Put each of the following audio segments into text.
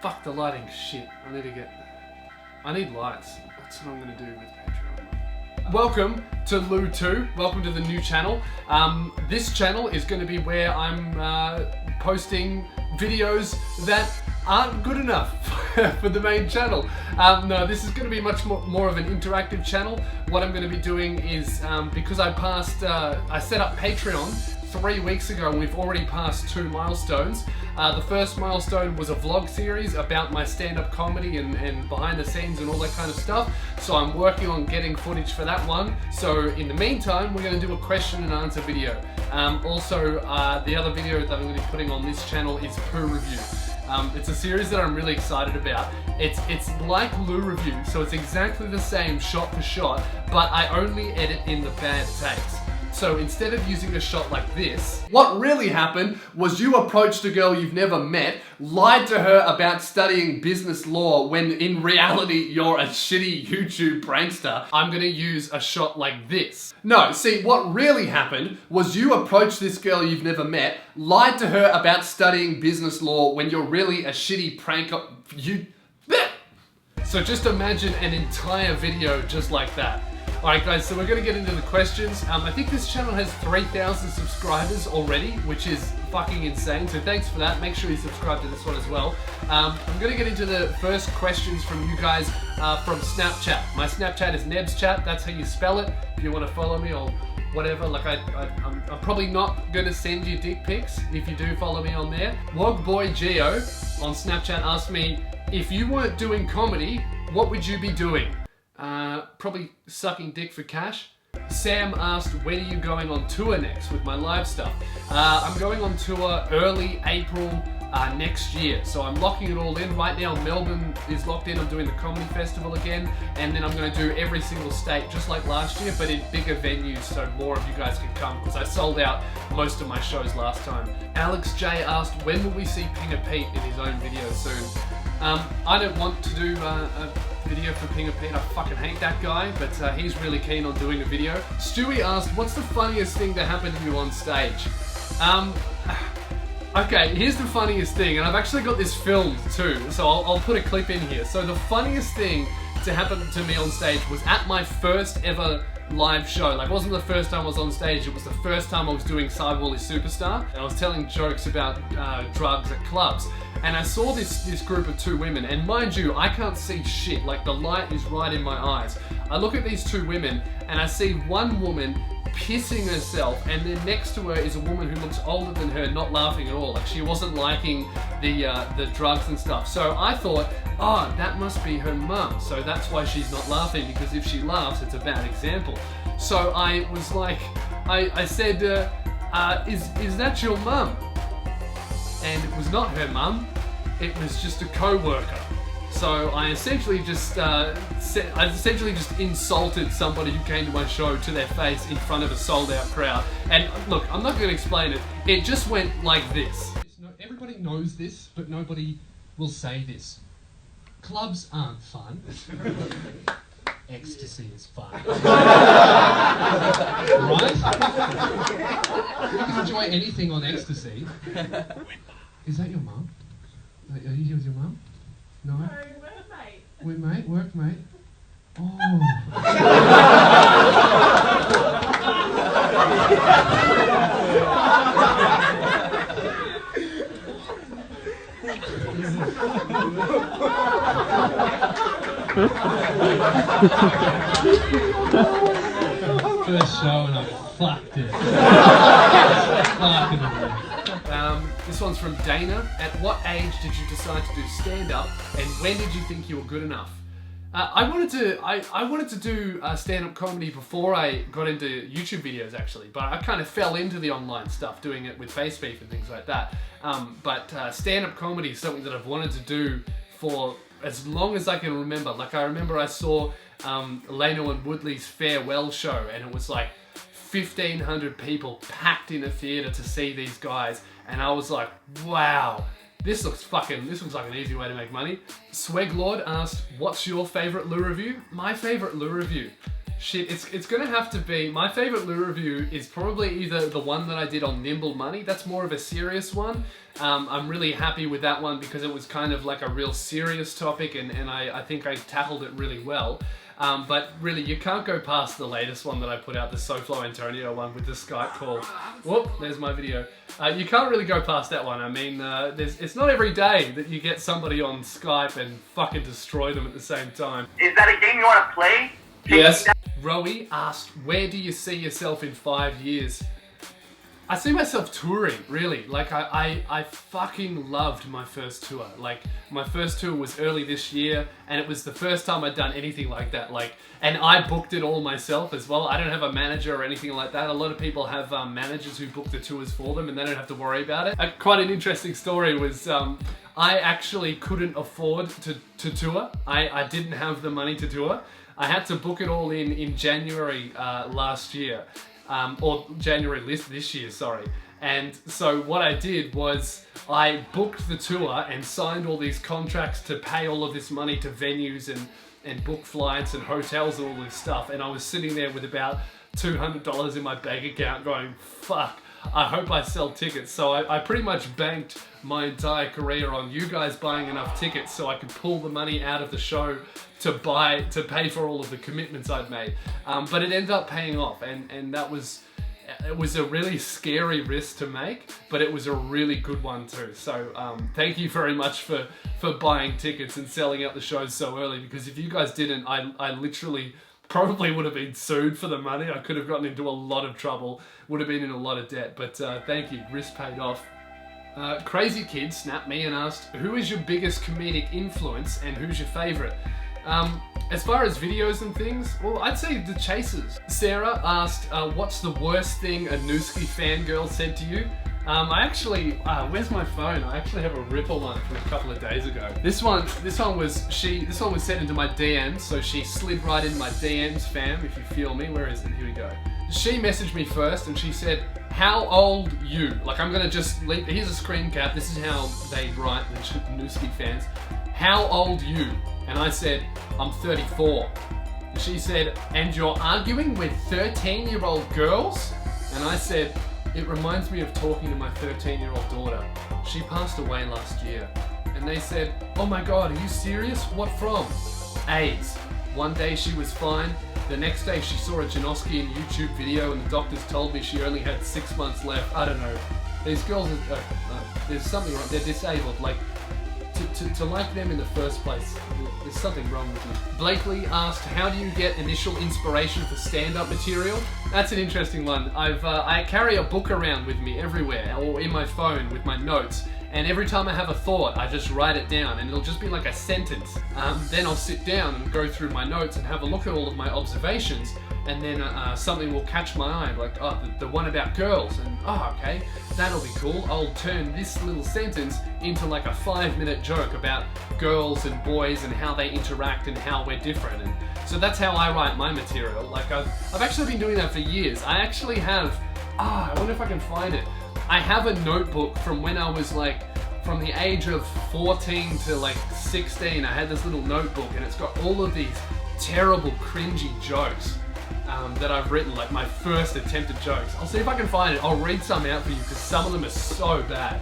Fuck the lighting, shit. I need lights. That's what I'm gonna do with Patreon. Welcome to LewTwo. Welcome to the new channel. This channel is gonna be where I'm posting videos that aren't good enough for the main channel. No, this is going to be much more of an interactive channel. What I'm going to be doing is, because I set up Patreon 3 weeks ago and we've already passed 2 milestones. The first milestone was a vlog series about my stand-up comedy and behind the scenes and all that kind of stuff. So I'm working on getting footage for that one. So in the meantime, we're going to do a question and answer video. Also, the other video that I'm going to be putting on this channel is Poo Review. It's a series that I'm really excited about. It's like Lou Review, so it's exactly the same shot for shot, but I only edit in the bad takes. So instead of using a shot like this, what really happened was you approached a girl you've never met, lied to her about studying business law when in reality you're a shitty YouTube prankster. I'm gonna use a shot like this. No, see, what really happened was you approached this girl you've never met, lied to her about studying business law when you're really a shitty pranker. So just imagine an entire video just like that. Alright guys, so we're going to get into the questions. I think this channel has 3,000 subscribers already, which is fucking insane, so thanks for that. Make sure you subscribe to this one as well. I'm going to get into the first questions from you guys from Snapchat. My Snapchat is NebsChat, that's how you spell it. If you want to follow me or whatever, like I'm probably not going to send you dick pics if you do follow me on there. Wogboygeo on Snapchat asked me, if you weren't doing comedy, what would you be doing? Probably sucking dick for cash. Sam asked, when are you going on tour next with my live stuff? I'm going on tour early April next year. So I'm locking it all in. Right now Melbourne is locked in. I'm doing the comedy festival again. And then I'm going to do every single state just like last year, but in bigger venues so more of you guys can come, because I sold out most of my shows last time. Alex J asked, when will we see Pinger Pete in his own video soon? I don't want to do a video for Pinger Pete. I fucking hate that guy, but he's really keen on doing a video. Stewie asked, what's the funniest thing that happened to you on stage? Okay, here's the funniest thing, and I've actually got this filmed too, so I'll put a clip in here. So the funniest thing to happen to me on stage was at my first ever live show. Like, it wasn't the first time I was on stage, it was the first time I was doing Cyberwall is Superstar, and I was telling jokes about drugs at clubs. And I saw this group of 2 women, and mind you, I can't see shit, like the light is right in my eyes. I look at these 2 women, and I see one woman pissing herself, and then next to her is a woman who looks older than her, not laughing at all. Like, she wasn't liking the drugs and stuff. So I thought, oh, that must be her mum, so that's why she's not laughing, because if she laughs, it's a bad example. So I was like, I said, is that your mum? And it was not her mum, it was just a co-worker. So I essentially just insulted somebody who came to my show to their face in front of a sold-out crowd. And look, I'm not going to explain it. It just went like this. Everybody knows this, but nobody will say this. Clubs aren't fun. Ecstasy is fun. Right? You can enjoy anything on ecstasy. Is that your mum? Are you here with your mum? No? No, workmate. We're mate? Workmate? Oh. First show and I fucked it. This one's from Dana. At what age did you decide to do stand-up, and when did you think you were good enough? I wanted to do stand-up comedy before I got into YouTube videos actually, but I kind of fell into the online stuff, doing it with face beef and things like that. But stand-up comedy is something that I've wanted to do for as long as I can remember. Like, I remember I saw Leno and Woodley's farewell show, and it was like 1,500 people packed in a theatre to see these guys, and I was like, wow, this looks like an easy way to make money. Sweglord asked, what's your favourite Lou review? My favourite Lou review Shit, it's gonna have to be, my favorite loo review is probably either the one that I did on Nimble Money. That's more of a serious one. I'm really happy with that one because it was kind of like a real serious topic, and I think I tackled it really well. But really, you can't go past the latest one that I put out, the SoFlo Antonio one with the Skype call. Whoop, there's my video. You can't really go past that one. I mean, it's not every day that you get somebody on Skype and fucking destroy them at the same time. Is that a game you want to play? Yes. Rowie asked, where do you see yourself in 5 years? I see myself touring, really. Like, I fucking loved my first tour. Like, my first tour was early this year, and it was the first time I'd done anything like that. Like, and I booked it all myself as well. I don't have a manager or anything like that. A lot of people have managers who book the tours for them, and they don't have to worry about it. Quite an interesting story was, I actually couldn't afford to tour. I didn't have the money to tour. I had to book it all in January last year. Or January this year, sorry. And so what I did was I booked the tour and signed all these contracts to pay all of this money to venues and book flights and hotels and all this stuff. And I was sitting there with about $200 in my bank account going, fuck, I hope I sell tickets. So I pretty much banked my entire career on you guys buying enough tickets so I could pull the money out of the show to pay for all of the commitments I'd made. But it ended up paying off, and it was a really scary risk to make, but it was a really good one too. So thank you very much for buying tickets and selling out the shows so early, because if you guys didn't, I literally probably would have been sued for the money. I could have gotten into a lot of trouble, would have been in a lot of debt, but thank you, risk paid off. Crazy Kid snapped me and asked, who is your biggest comedic influence and who's your favorite? As far as videos and things, well, I'd say The Chasers. Sarah asked, what's the worst thing a Nooski fangirl said to you? I actually, where's my phone? I actually have a Ripple one from a couple of days ago. This one was sent into my DMs, so she slid right in my DMs, fam, if you feel me. Where is it? Here we go. She messaged me first and she said, how old you? Like, I'm gonna just leave, here's a screen cap. This is how they write, the Nooski fans. How old you? And I said, I'm 34. And she said, and you're arguing with 13-year-old girls? And I said, it reminds me of talking to my 13-year-old daughter. She passed away last year. And they said, oh my God, are you serious? What from? AIDS. One day she was fine. The next day she saw a Janoski YouTube video and the doctors told me she only had 6 months left. I don't know. These girls, there's something wrong. They're disabled. Like, to like them in the first place, there's something wrong with you. Blakely asked, how do you get initial inspiration for stand-up material? That's an interesting one. I carry a book around with me everywhere, or in my phone with my notes, and every time I have a thought, I just write it down, and it'll just be like a sentence. Then I'll sit down and go through my notes and have a look at all of my observations, and then something will catch my eye, like, oh, the one about girls, and oh, okay, that'll be cool. I'll turn this little sentence into like a 5-minute joke about girls and boys and how they interact and how we're different. And so that's how I write my material. Like, I've actually been doing that for years. I actually have, I wonder if I can find it. I have a notebook from when I was like, from the age of 14 to like 16, I had this little notebook and it's got all of these terrible, cringy jokes that I've written, like my first attempted jokes. I'll see if I can find it. I'll read some out for you because some of them are so bad.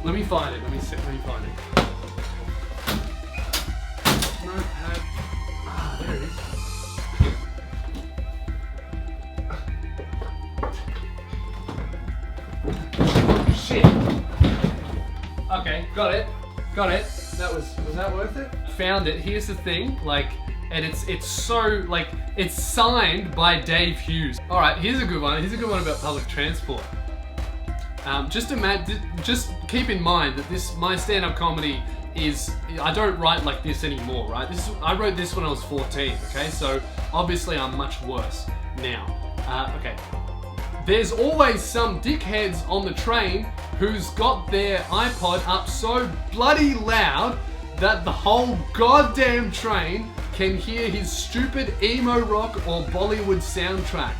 Let me find it. Let me find it. Notepad. Ah, there it is. Shit. Okay, got it. Got it. Was that worth it? Found it. Here's the thing, like, and it's so, like, it's signed by Dave Hughes. All right, here's a good one. Here's a good one about public transport. Just keep in mind that my stand-up comedy is, I don't write like this anymore, right? I wrote this when I was 14, okay? So obviously I'm much worse now. Okay. There's always some dickheads on the train who's got their iPod up so bloody loud that the whole goddamn train can hear his stupid emo rock or Bollywood soundtrack.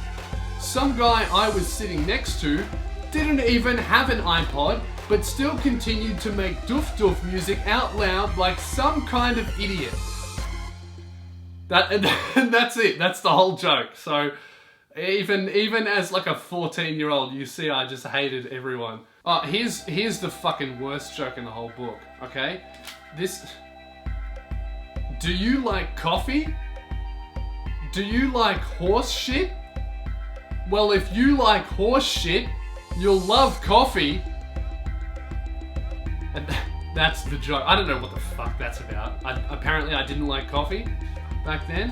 Some guy I was sitting next to didn't even have an iPod, but still continued to make doof doof music out loud like some kind of idiot. That's it. That's the whole joke. So even as like a 14-year-old, you see I just hated everyone. Oh, here's the fucking worst joke in the whole book, okay? Do you like coffee? Do you like horse shit? Well, if you like horse shit, you'll love coffee. And that's the joke. I don't know what the fuck that's about. Apparently I didn't like coffee back then,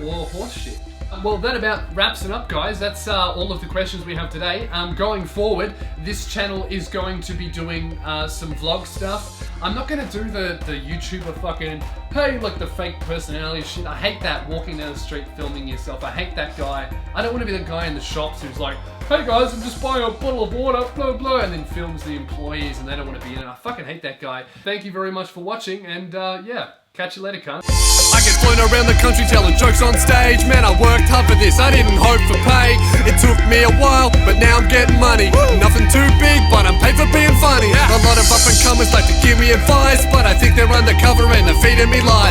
or horse shit. Well, that about wraps it up, guys. That's all of the questions we have today. Going forward, this channel is going to be doing some vlog stuff. I'm not going to do the YouTuber fucking, hey, like the fake personality shit. I hate that, walking down the street filming yourself. I hate that guy. I don't want to be the guy in the shops who's like, hey guys, I'm just buying a bottle of water, blah, blah, and then films the employees and they don't want to be in it. I fucking hate that guy. Thank you very much for watching, and yeah, catch you later, cunt. I get flown around the country telling jokes on stage. Man, I worked hard for this, I didn't hope for pay. It took me a while, but now I'm getting money. Nothing too big, but I'm paid for being funny. A lot of up and comers like to give me advice, but I think they're undercover and they're feeding me lies.